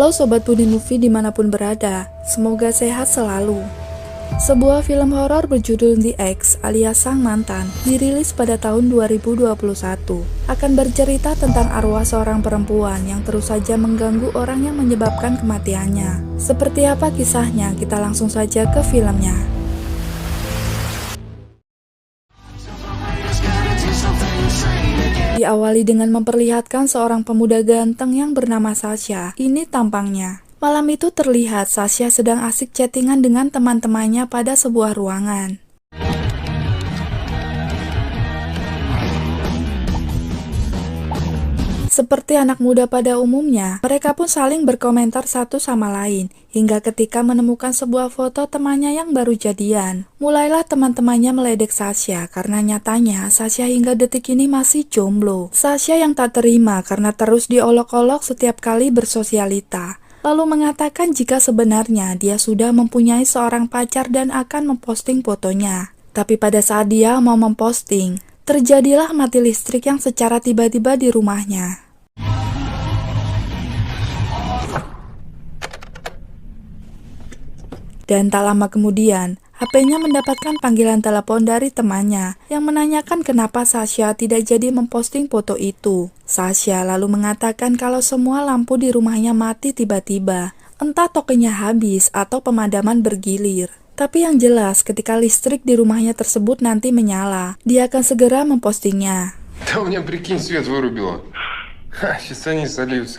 Halo Sobat Budi Movie dimanapun berada, semoga sehat selalu. Sebuah film horor berjudul The Ex alias Sang Mantan dirilis pada tahun 2021. Akan bercerita tentang arwah seorang perempuan yang terus saja mengganggu orang yang menyebabkan kematiannya. Seperti apa kisahnya? Kita langsung saja ke filmnya. Diawali dengan memperlihatkan seorang pemuda ganteng yang bernama Sasha. Ini tampangnya. Malam itu terlihat Sasha sedang asik chattingan dengan teman-temannya pada sebuah ruangan. Seperti anak muda pada umumnya, mereka pun saling berkomentar satu sama lain, hingga ketika menemukan sebuah foto temannya yang baru jadian. Mulailah teman-temannya meledek Sasha, karena nyatanya Sasha hingga detik ini masih jomblo. Sasha yang tak terima karena terus diolok-olok setiap kali bersosialita. Lalu mengatakan jika sebenarnya dia sudah mempunyai seorang pacar dan akan memposting fotonya. Tapi pada saat dia mau memposting, terjadilah mati listrik yang secara tiba-tiba di rumahnya. Dan tak lama kemudian, HP-nya mendapatkan panggilan telepon dari temannya yang menanyakan kenapa Sasha tidak jadi memposting foto itu. Sasha lalu mengatakan kalau semua lampu di rumahnya mati tiba-tiba, entah tokennya habis atau pemadaman bergilir. Tapi yang jelas ketika listrik di rumahnya tersebut nanti menyala, dia akan segera mempostingnya.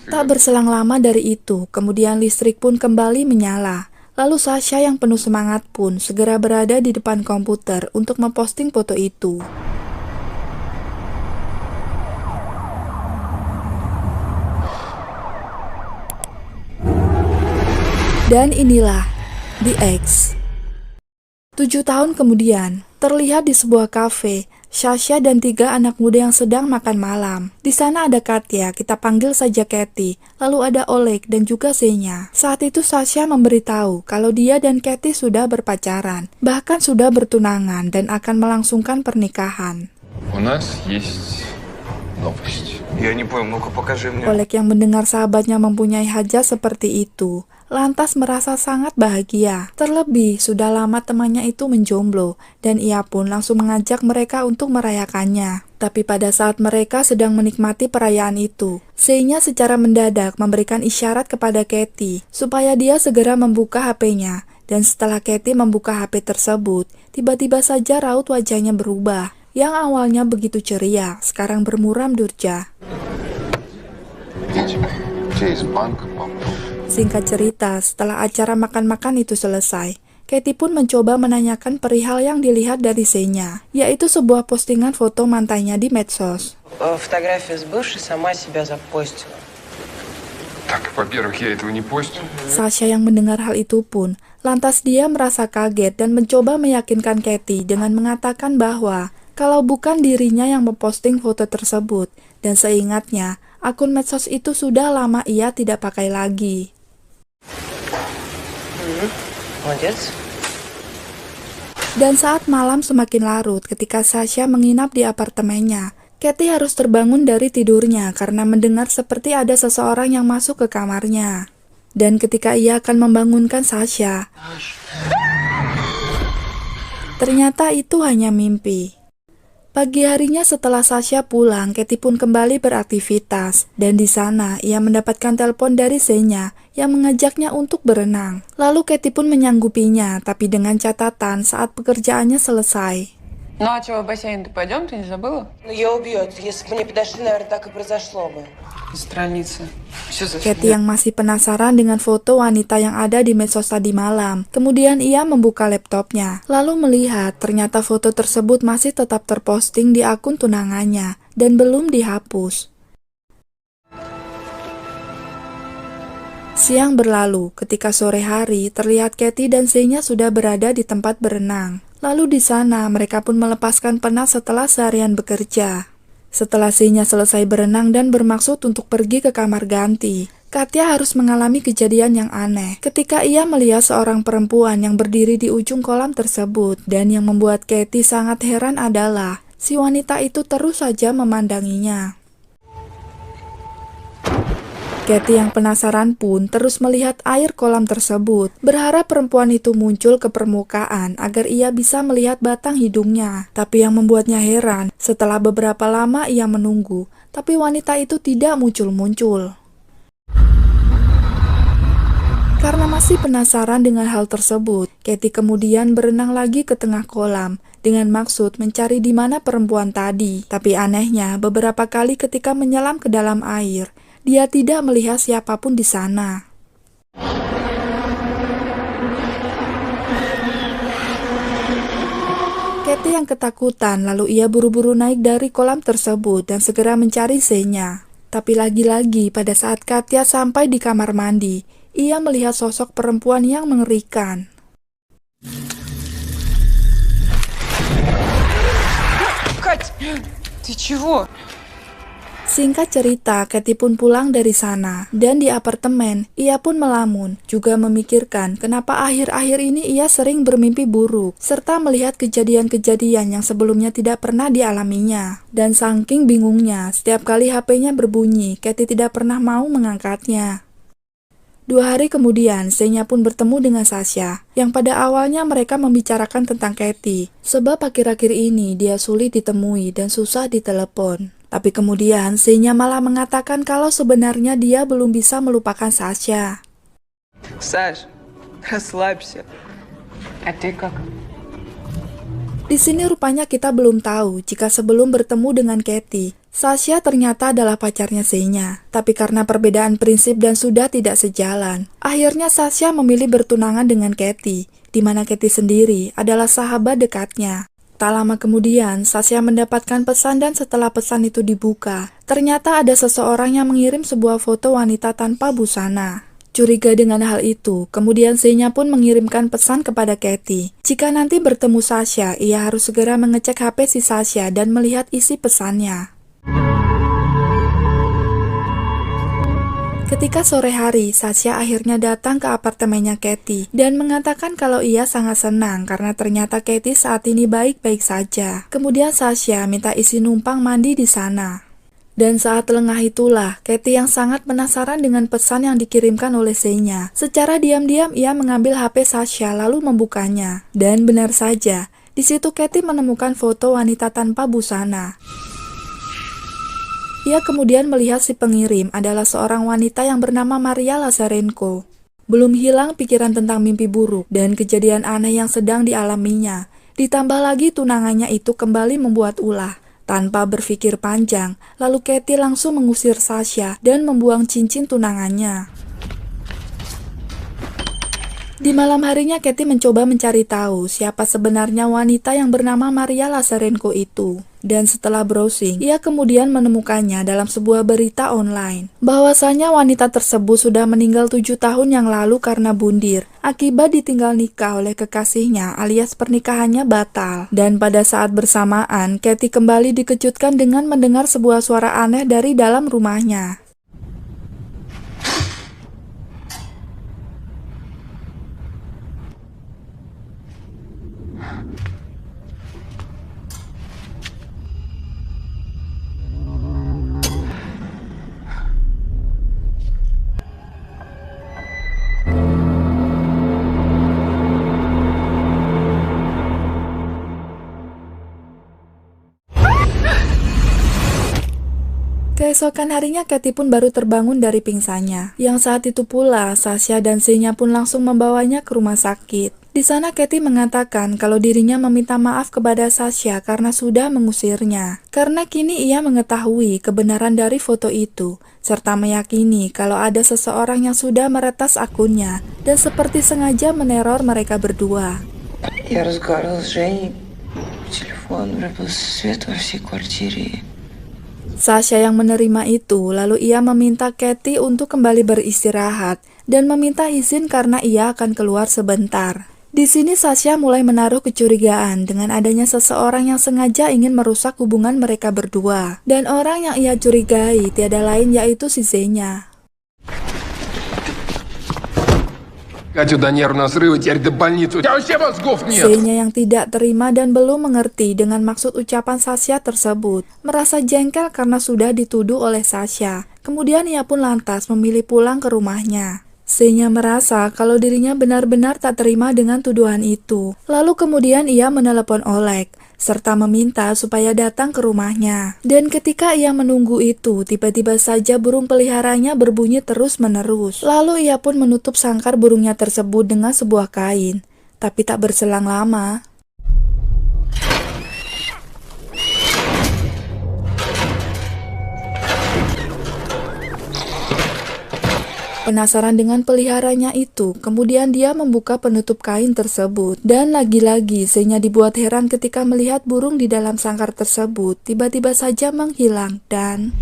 Tak berselang lama dari itu, kemudian listrik pun kembali menyala. Lalu Sasha yang penuh semangat pun segera berada di depan komputer untuk memposting foto itu. Dan inilah The Ex. 7 tahun kemudian, terlihat di sebuah kafe, Sasha dan 3 anak muda yang sedang makan malam. Di sana ada Katya, kita panggil saja Katy, lalu ada Oleg dan juga Zhenya. Saat itu Sasha memberitahu kalau dia dan Katy sudah berpacaran, bahkan sudah bertunangan dan akan melangsungkan pernikahan. Oleg yang mendengar sahabatnya mempunyai hajat seperti itu, lantas merasa sangat bahagia. Terlebih, sudah lama temannya itu menjomblo, dan ia pun langsung mengajak mereka untuk merayakannya. Tapi pada saat mereka sedang menikmati perayaan itu, Zhenya secara mendadak memberikan isyarat kepada Katy, supaya dia segera membuka HP-nya. Dan setelah Katy membuka HP tersebut, tiba-tiba saja raut wajahnya berubah. Yang awalnya begitu ceria, sekarang bermuram durja. Singkat cerita, setelah acara makan-makan itu selesai, Katy pun mencoba menanyakan perihal yang dilihat dari Zhenya, yaitu sebuah postingan foto mantannya di medsos. Sasha yang mendengar hal itu pun, lantas dia merasa kaget dan mencoba meyakinkan Katy dengan mengatakan bahwa kalau bukan dirinya yang memposting foto tersebut, dan seingatnya, akun medsos itu sudah lama ia tidak pakai lagi. Dan saat malam semakin larut ketika Sasha menginap di apartemennya, Katy harus terbangun dari tidurnya karena mendengar seperti ada seseorang yang masuk ke kamarnya. Dan ketika ia akan membangunkan Sasha, ternyata itu hanya mimpi. Pagi harinya setelah Sasha pulang, Katy pun kembali beraktivitas. Dan di sana, ia mendapatkan telepon dari Zhenya yang mengajaknya untuk berenang. Lalu Katy pun menyanggupinya, tapi dengan catatan saat pekerjaannya selesai. Katy yang masih penasaran dengan foto wanita yang ada di medsos tadi malam. Kemudian ia membuka laptopnya, lalu melihat ternyata foto tersebut masih tetap terposting di akun tunangannya dan belum dihapus. Siang berlalu, ketika sore hari terlihat Katy dan Zhenya sudah berada di tempat berenang. Lalu di sana mereka pun melepaskan penat setelah seharian bekerja. Setelah Zhenya selesai berenang dan bermaksud untuk pergi ke kamar ganti, Katya harus mengalami kejadian yang aneh ketika ia melihat seorang perempuan yang berdiri di ujung kolam tersebut. Dan yang membuat Katy sangat heran adalah si wanita itu terus saja memandanginya. Katie yang penasaran pun terus melihat air kolam tersebut, berharap perempuan itu muncul ke permukaan agar ia bisa melihat batang hidungnya. Tapi yang membuatnya heran, setelah beberapa lama ia menunggu, tapi wanita itu tidak muncul-muncul. Karena masih penasaran dengan hal tersebut, Katie kemudian berenang lagi ke tengah kolam dengan maksud mencari di mana perempuan tadi. Tapi anehnya, beberapa kali ketika menyelam ke dalam air, dia tidak melihat siapapun di sana. Katie yang ketakutan, lalu ia buru-buru naik dari kolam tersebut dan segera mencari Zenya. Tapi lagi-lagi pada saat Katya sampai di kamar mandi, ia melihat sosok perempuan yang mengerikan. Кать, ты чего? Singkat cerita, Katie pun pulang dari sana, dan di apartemen, ia pun melamun, juga memikirkan kenapa akhir-akhir ini ia sering bermimpi buruk, serta melihat kejadian-kejadian yang sebelumnya tidak pernah dialaminya. Dan saking bingungnya, setiap kali HP-nya berbunyi, Katie tidak pernah mau mengangkatnya. 2 hari kemudian, Zenya pun bertemu dengan Sasha, yang pada awalnya mereka membicarakan tentang Katie, sebab akhir-akhir ini dia sulit ditemui dan susah ditelepon. Tapi kemudian, Zenya malah mengatakan kalau sebenarnya dia belum bisa melupakan Sasha. Саш, расслабься. А ты как? Di sini rupanya kita belum tahu jika sebelum bertemu dengan Katie, Sasha ternyata adalah pacarnya Zenya. Tapi karena perbedaan prinsip dan sudah tidak sejalan, akhirnya Sasha memilih bertunangan dengan Katie, di mana Katie sendiri adalah sahabat dekatnya. Tak lama kemudian, Sasha mendapatkan pesan dan setelah pesan itu dibuka, ternyata ada seseorang yang mengirim sebuah foto wanita tanpa busana. Curiga dengan hal itu, kemudian Zenya pun mengirimkan pesan kepada Katie. Jika nanti bertemu Sasha, ia harus segera mengecek HP si Sasha dan melihat isi pesannya. Ketika sore hari, Sasha akhirnya datang ke apartemennya Katie dan mengatakan kalau ia sangat senang karena ternyata Katie saat ini baik-baik saja. Kemudian Sasha minta isi numpang mandi di sana. Dan saat lengah itulah, Katie yang sangat penasaran dengan pesan yang dikirimkan oleh Zenya. Secara diam-diam ia mengambil HP Sasha lalu membukanya. Dan benar saja, di situ Katie menemukan foto wanita tanpa busana. Ia kemudian melihat si pengirim adalah seorang wanita yang bernama Maria Lazarenko. Belum hilang pikiran tentang mimpi buruk dan kejadian aneh yang sedang dialaminya. Ditambah lagi tunangannya itu kembali membuat ulah. Tanpa berpikir panjang, lalu Katie langsung mengusir Sasha dan membuang cincin tunangannya. Di malam harinya Katie mencoba mencari tahu siapa sebenarnya wanita yang bernama Maria Lazarenko itu. Dan setelah browsing, ia kemudian menemukannya dalam sebuah berita online. Bahwasanya wanita tersebut sudah meninggal 7 tahun yang lalu karena bundir, akibat ditinggal nikah oleh kekasihnya alias pernikahannya batal. Dan pada saat bersamaan, Katie kembali dikejutkan dengan mendengar sebuah suara aneh dari dalam rumahnya. Keesokan harinya Katie pun baru terbangun dari pingsannya. Yang saat itu pula, Sasha dan Zenya pun langsung membawanya ke rumah sakit. Di sana Katie mengatakan kalau dirinya meminta maaf kepada Sasha karena sudah mengusirnya. Karena kini ia mengetahui kebenaran dari foto itu, serta meyakini kalau ada seseorang yang sudah meretas akunnya dan seperti sengaja meneror mereka berdua. Я разговаривала с Женей по телефону, вырубился свет во всей квартире. Sasha yang menerima itu, lalu ia meminta Katie untuk kembali beristirahat dan meminta izin karena ia akan keluar sebentar. Di sini Sasha mulai menaruh kecurigaan dengan adanya seseorang yang sengaja ingin merusak hubungan mereka berdua. Dan orang yang ia curigai tiada lain yaitu si Zenya. Катю до нервного срыва, теперь до больницы. У тебя вообще мозгов нет! Seinya yang tidak terima dan belum mengerti dengan maksud ucapan Sasha tersebut, merasa jengkel karena sudah dituduh oleh Sasha. Kemudian ia pun lantas memilih pulang ke rumahnya. Seinya merasa kalau dirinya benar-benar tak terima dengan tuduhan itu. Lalu kemudian ia menelepon Oleg, serta meminta supaya datang ke rumahnya. Dan ketika ia menunggu itu, tiba-tiba saja burung peliharanya berbunyi terus-menerus. Lalu ia pun menutup sangkar burungnya tersebut dengan sebuah kain. Tapi tak berselang lama, penasaran dengan peliharanya itu, kemudian dia membuka penutup kain tersebut. Dan lagi-lagi Seinya dibuat heran ketika melihat burung di dalam sangkar tersebut tiba-tiba saja menghilang dan...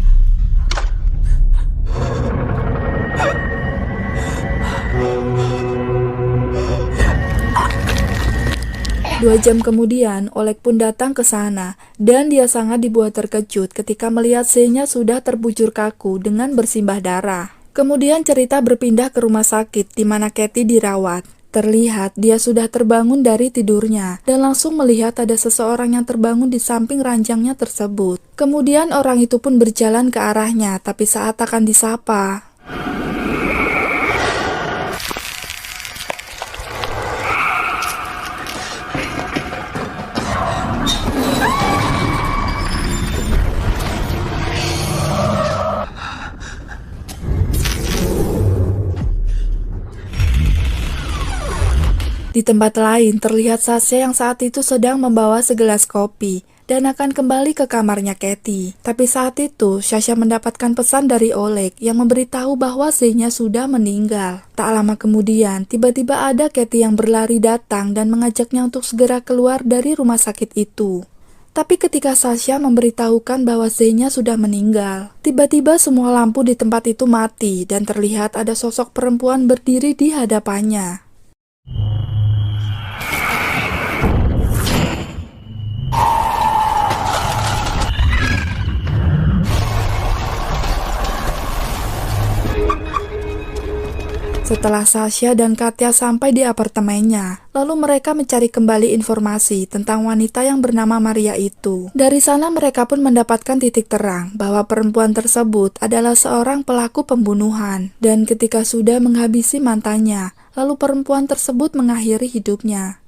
2 jam kemudian, Oleg pun datang ke sana, dan dia sangat dibuat terkejut ketika melihat Seinya sudah terbujur kaku dengan bersimbah darah. Kemudian cerita berpindah ke rumah sakit di mana Katie dirawat. Terlihat dia sudah terbangun dari tidurnya dan langsung melihat ada seseorang yang terbangun di samping ranjangnya tersebut. Kemudian orang itu pun berjalan ke arahnya, tapi saat akan disapa, di tempat lain terlihat Sasha yang saat itu sedang membawa segelas kopi dan akan kembali ke kamarnya Katie. Tapi saat itu Sasha mendapatkan pesan dari Oleg yang memberitahu bahwa Seinya sudah meninggal. Tak lama kemudian tiba-tiba ada Katie yang berlari datang dan mengajaknya untuk segera keluar dari rumah sakit itu. Tapi ketika Sasha memberitahukan bahwa Seinya sudah meninggal, tiba-tiba semua lampu di tempat itu mati dan terlihat ada sosok perempuan berdiri di hadapannya. Setelah Sasha dan Katya sampai di apartemennya, lalu mereka mencari kembali informasi tentang wanita yang bernama Maria itu. Dari sana mereka pun mendapatkan titik terang bahwa perempuan tersebut adalah seorang pelaku pembunuhan. Dan ketika sudah menghabisi mantannya, lalu perempuan tersebut mengakhiri hidupnya.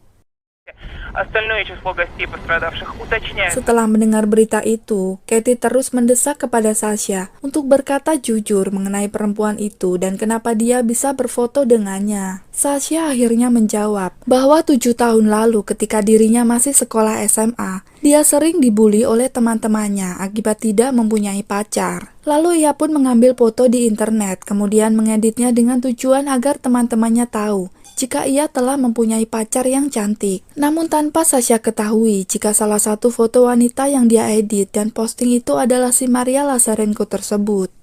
Setelah mendengar berita itu, Katie terus mendesak kepada Sasha untuk berkata jujur mengenai perempuan itu dan kenapa dia bisa berfoto dengannya. Sasha akhirnya menjawab bahwa 7 tahun lalu ketika dirinya masih sekolah SMA, dia sering dibully oleh teman-temannya akibat tidak mempunyai pacar. Lalu ia pun mengambil foto di internet, kemudian mengeditnya dengan tujuan agar teman-temannya tahu jika ia telah mempunyai pacar yang cantik. Namun tanpa Sasha ketahui jika salah satu foto wanita yang dia edit dan posting itu adalah si Maria Lazarenko tersebut.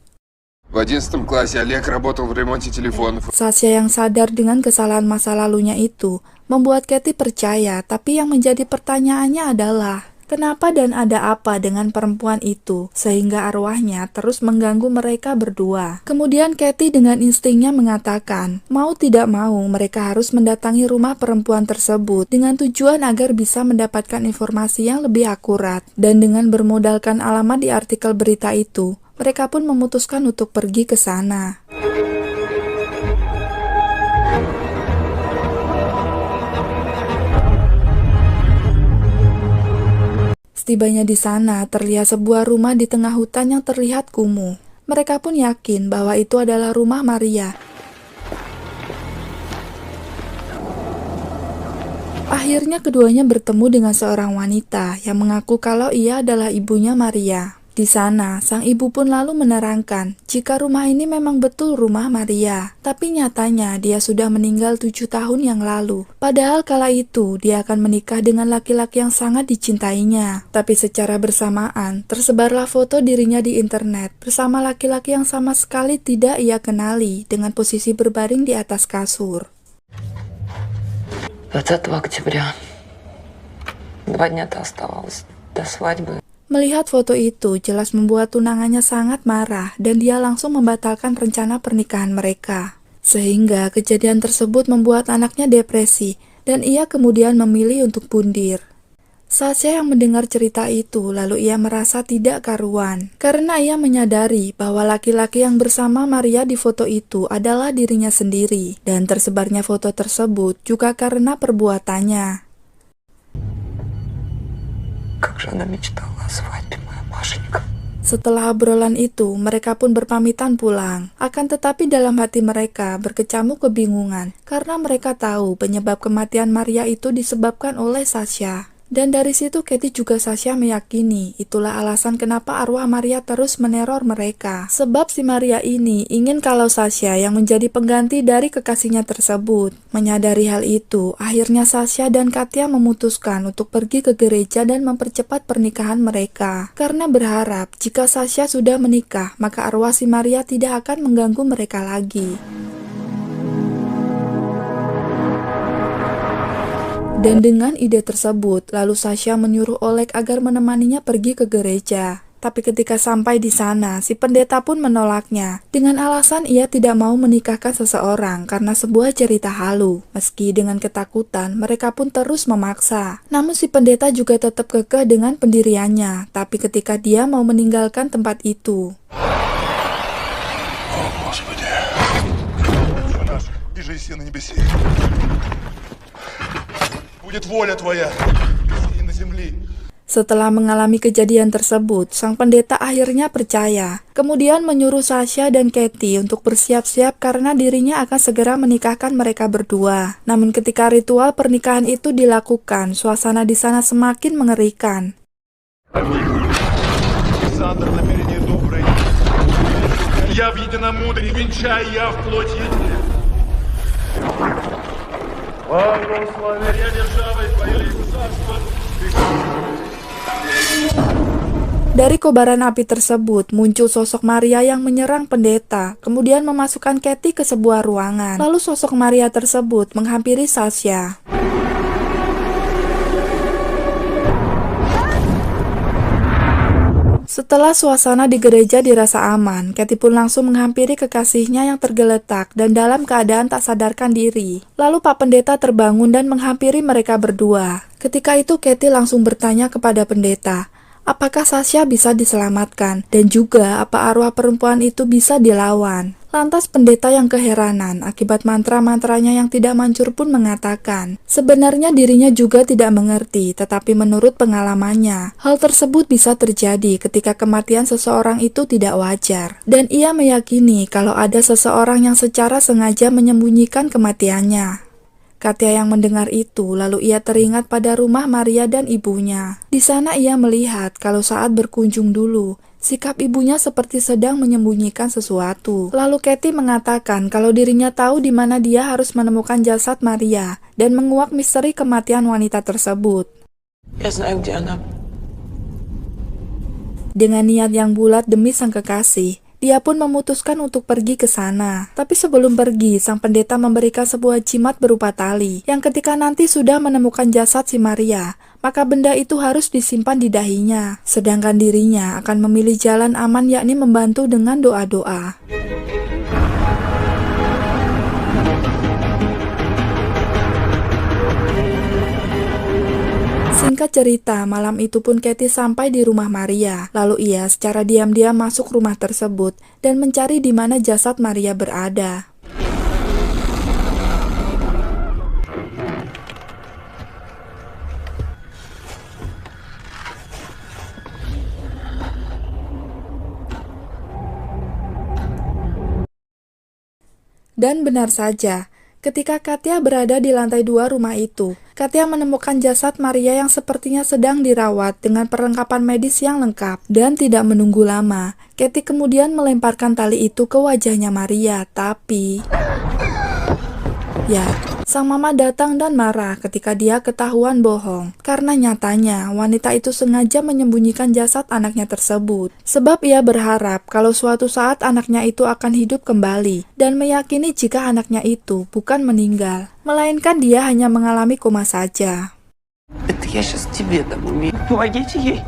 В 11 классе Олег работал в ремонте телефонов. Sasha yang sadar dengan kesalahan masa lalunya itu membuat Katie percaya, tapi yang menjadi pertanyaannya adalah kenapa dan ada apa dengan perempuan itu sehingga arwahnya terus mengganggu mereka berdua. Kemudian Katie dengan instingnya mengatakan, mau tidak mau mereka harus mendatangi rumah perempuan tersebut dengan tujuan agar bisa mendapatkan informasi yang lebih akurat. Dan dengan bermodalkan alamat di artikel berita itu, mereka pun memutuskan untuk pergi ke sana. Setibanya di sana, terlihat sebuah rumah di tengah hutan yang terlihat kumuh. Mereka pun yakin bahwa itu adalah rumah Maria. Akhirnya keduanya bertemu dengan seorang wanita yang mengaku kalau ia adalah ibunya Maria. Di sana, sang ibu pun lalu menerangkan jika rumah ini memang betul rumah Maria. Tapi nyatanya dia sudah meninggal 7 tahun yang lalu. Padahal kala itu dia akan menikah dengan laki-laki yang sangat dicintainya. Tapi secara bersamaan, tersebarlah foto dirinya di internet bersama laki-laki yang sama sekali tidak ia kenali dengan posisi berbaring di atas kasur. 20 октября. 2 дня-то оставалось до свадьбы. Melihat foto itu jelas membuat tunangannya sangat marah dan dia langsung membatalkan rencana pernikahan mereka. Sehingga kejadian tersebut membuat anaknya depresi dan ia kemudian memilih untuk pundir. Sasha yang mendengar cerita itu lalu ia merasa tidak karuan karena ia menyadari bahwa laki-laki yang bersama Maria di foto itu adalah dirinya sendiri dan tersebarnya foto tersebut juga karena perbuatannya. Как же она мечтала о свадьбе, моя Машенька. Setelah obrolan itu, mereka pun berpamitan pulang. Akan tetapi dalam hati mereka berkecamuk kebingungan karena mereka tahu penyebab kematian Maria itu disebabkan oleh Sasha. Dan dari situ Katie juga Sasha meyakini itulah alasan kenapa arwah Maria terus meneror mereka. Sebab si Maria ini ingin kalau Sasha yang menjadi pengganti dari kekasihnya tersebut. Menyadari hal itu, akhirnya Sasha dan Katya memutuskan untuk pergi ke gereja dan mempercepat pernikahan mereka. Karena berharap jika Sasha sudah menikah, maka arwah si Maria tidak akan mengganggu mereka lagi. Dan dengan ide tersebut, lalu Sasha menyuruh Oleg agar menemaninya pergi ke gereja. Tapi ketika sampai di sana, si pendeta pun menolaknya dengan alasan ia tidak mau menikahkan seseorang karena sebuah cerita halu. Meski dengan ketakutan, mereka pun terus memaksa. Namun si pendeta juga tetap kekeh dengan pendiriannya. Tapi ketika dia mau meninggalkan tempat itu, setelah mengalami kejadian tersebut, sang pendeta akhirnya percaya. Kemudian menyuruh Sasha dan Katie untuk bersiap-siap karena dirinya akan segera menikahkan mereka berdua. Namun ketika ritual pernikahan itu dilakukan, suasana di sana semakin mengerikan. Dari kobaran api tersebut muncul sosok Maria yang menyerang pendeta, kemudian memasukkan Katie ke sebuah ruangan. Lalu sosok Maria tersebut menghampiri Sasha. Setelah suasana di gereja dirasa aman, Katie pun langsung menghampiri kekasihnya yang tergeletak dan dalam keadaan tak sadarkan diri. Lalu Pak Pendeta terbangun dan menghampiri mereka berdua. Ketika itu Katie langsung bertanya kepada pendeta, apakah Sasha bisa diselamatkan dan juga apa arwah perempuan itu bisa dilawan. Lantas pendeta yang keheranan akibat mantra-mantranya yang tidak manjur pun mengatakan, sebenarnya dirinya juga tidak mengerti, tetapi menurut pengalamannya, hal tersebut bisa terjadi ketika kematian seseorang itu tidak wajar. Dan ia meyakini kalau ada seseorang yang secara sengaja menyembunyikan kematiannya. Katya yang mendengar itu, lalu ia teringat pada rumah Maria dan ibunya. Di sana ia melihat kalau saat berkunjung dulu, sikap ibunya seperti sedang menyembunyikan sesuatu. Lalu Katie mengatakan kalau dirinya tahu di mana dia harus menemukan jasad Maria dan menguak misteri kematian wanita tersebut. Я знаю, где она. Dengan niat yang bulat demi sang kekasih, dia pun memutuskan untuk pergi ke sana. Tapi sebelum pergi, sang pendeta memberikan sebuah jimat berupa tali, yang ketika nanti sudah menemukan jasad si Maria, maka benda itu harus disimpan di dahinya. Sedangkan dirinya akan memilih jalan aman, yakni membantu dengan doa-doa. Singkat cerita, malam itu pun Katie sampai di rumah Maria. Lalu ia secara diam-diam masuk rumah tersebut dan mencari di mana jasad Maria berada. Dan benar saja, ketika Katya berada di lantai 2 rumah itu, Katya menemukan jasad Maria yang sepertinya sedang dirawat dengan perlengkapan medis yang lengkap. Dan tidak menunggu lama, Katie kemudian melemparkan tali itu ke wajahnya Maria. Tapi ya, sang mama datang dan marah ketika dia ketahuan bohong. Karena nyatanya wanita itu sengaja menyembunyikan jasad anaknya tersebut. Sebab ia berharap kalau suatu saat anaknya itu akan hidup kembali. Dan meyakini jika anaknya itu bukan meninggal, melainkan dia hanya mengalami koma saja. Это я сейчас тебе дам. Помогите ей.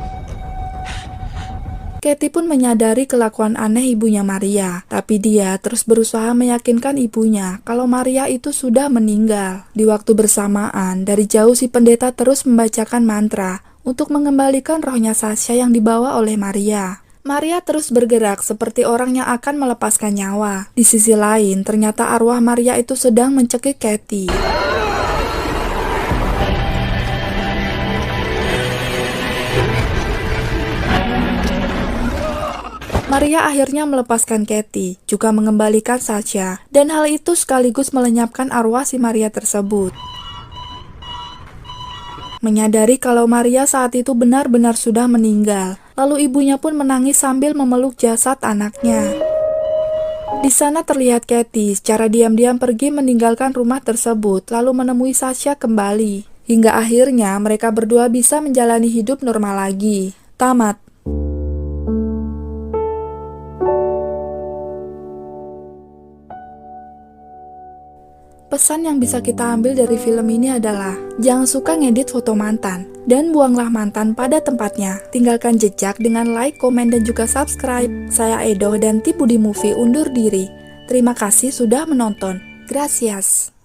Katie pun menyadari kelakuan aneh ibunya Maria, tapi dia terus berusaha meyakinkan ibunya kalau Maria itu sudah meninggal. Di waktu bersamaan, dari jauh si pendeta terus membacakan mantra untuk mengembalikan rohnya Sasha yang dibawa oleh Maria. Maria terus bergerak seperti orang yang akan melepaskan nyawa. Di sisi lain, ternyata arwah Maria itu sedang mencekik Katie. Maria akhirnya melepaskan Katie, juga mengembalikan Sasha, dan hal itu sekaligus melenyapkan arwah si Maria tersebut. Menyadari kalau Maria saat itu benar-benar sudah meninggal, lalu ibunya pun menangis sambil memeluk jasad anaknya. Di sana terlihat Katie secara diam-diam pergi meninggalkan rumah tersebut, lalu menemui Sasha kembali. Hingga akhirnya mereka berdua bisa menjalani hidup normal lagi. Tamat. Pesan yang bisa kita ambil dari film ini adalah jangan suka ngedit foto mantan dan buanglah mantan pada tempatnya. Tinggalkan jejak dengan like, komen, dan juga subscribe. Saya Edo dan Tim Budi Movie undur diri. Terima kasih sudah menonton. Gracias.